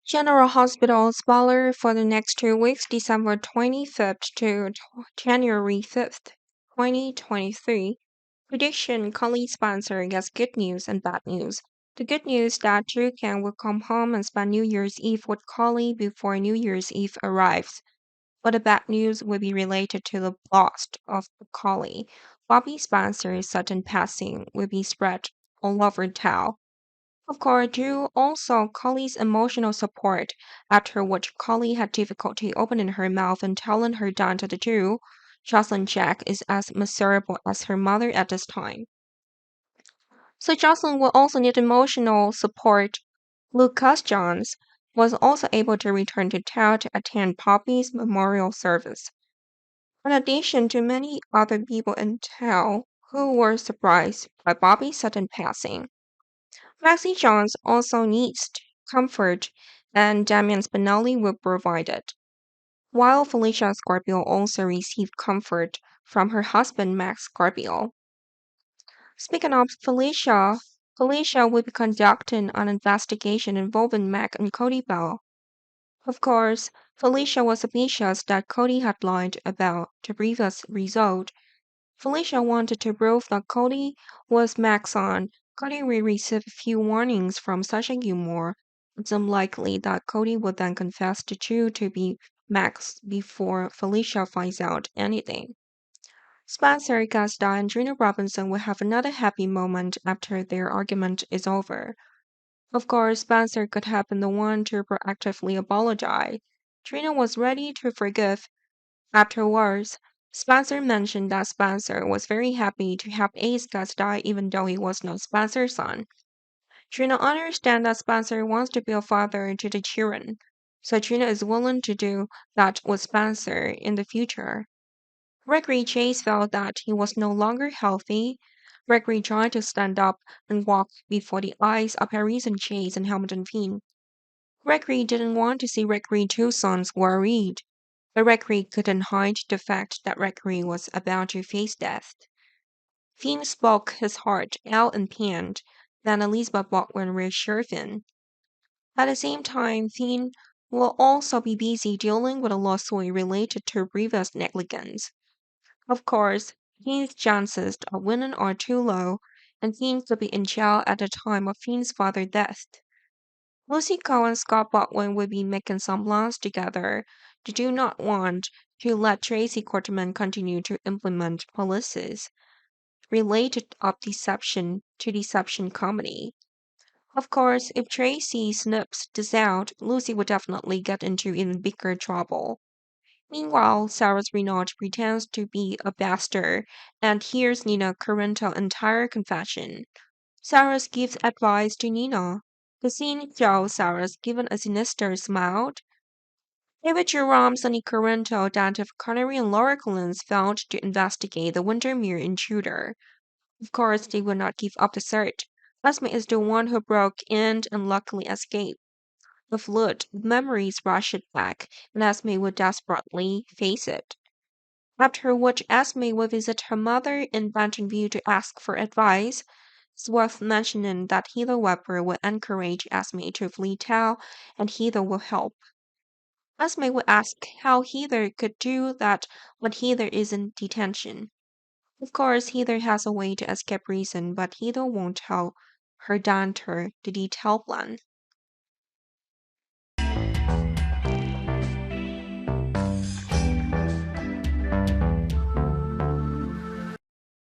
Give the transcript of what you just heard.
General Hospital Baller for the next 2 weeks, December 25th to January 5th, 2023. Prediction: Collie Spencer gets good news and bad news. The good news that Drew Kang will come home and spend New Year's Eve with Collie before New Year's Eve arrives. But the bad news will be related to the loss of the Collie. Bobby Spencer's sudden passing will be spread all over town. Of course, Drew also Collie's emotional support, after which Collie had difficulty opening her mouth and telling her dad that Drew, Jocelyn Jack, is as miserable as her mother at this time. So Jocelyn will also need emotional support. Lucas Johns was also able to return to town to attend Poppy's memorial service. In addition to many other people in town who were surprised by Bobby's sudden passing. Maxie Jones also needs comfort, and Damian Spinelli will provide it, while Felicia Scorpio also received comfort from her husband Max Scorpio. Speaking of Felicia, Felicia will be conducting an investigation involving Mac and Cody Bell. Of course, Felicia was suspicious that Cody had lied about the previous result. Felicia wanted to prove that Cody was Mac's son. Cody will receive a few warnings from Sasha Gilmore. It's unlikely that Cody would then confess to Drew to be Max before Felicia finds out anything. Spencer Gasta and Gina Robinson will have another happy moment after their argument is over. Of course, Spencer could have been the one to proactively apologize. Trina was ready to forgive. Afterwards, Spencer mentioned that Spencer was very happy to help Ace Gus die even though he was not Spencer's son. Trina understands that Spencer wants to be a father to the children, so Trina is willing to do that with Spencer in the future. Gregory Chase felt that he was no longer healthy. Gregory tried to stand up and walk before the eyes of Harrison Chase and Hamilton Finn. Gregory didn't want to see Gregory's two sons worried, but Gregory couldn't hide the fact that Gregory was about to face death. Finn spoke his heart out in pain, then Elizabeth Baldwin reassured Finn. At the same time, Finn will also be busy dealing with a lawsuit related to previous negligence. Of course, Finn's chances of winning are too low, and Finn could be in jail at the time of Finn's father's death. Lucy Coe and Scott Baldwin will be making some plans together. They do not want to let Tracy Quarterman continue to implement policies related of deception to deception comedy. Of course, if Tracy snips this out, Lucy would definitely get into even bigger trouble. Meanwhile, Sarah's Renaud pretends to be a bastard and hears Nina Corinto's entire confession. Sarah gives advice to Nina. The scene shows Sarah giving a sinister smile. David Jerome, Sonny Corinto, Detective Connery, and Laura Collins found to investigate the Windermere intruder. Of course, they will not give up the search. Esme is the one who broke in and luckily escaped. The flood memories rush it back, and Esme will desperately face it. After which, Esme will visit her mother in Bentonville to ask for advice. It's worth mentioning that Heather Webber will encourage Esme to flee town, and Heather will help. Esme will ask how Heather could do that when Heather is in detention. Of course, Heather has a way to escape prison, but Heather won't tell her dancer the detailed plan.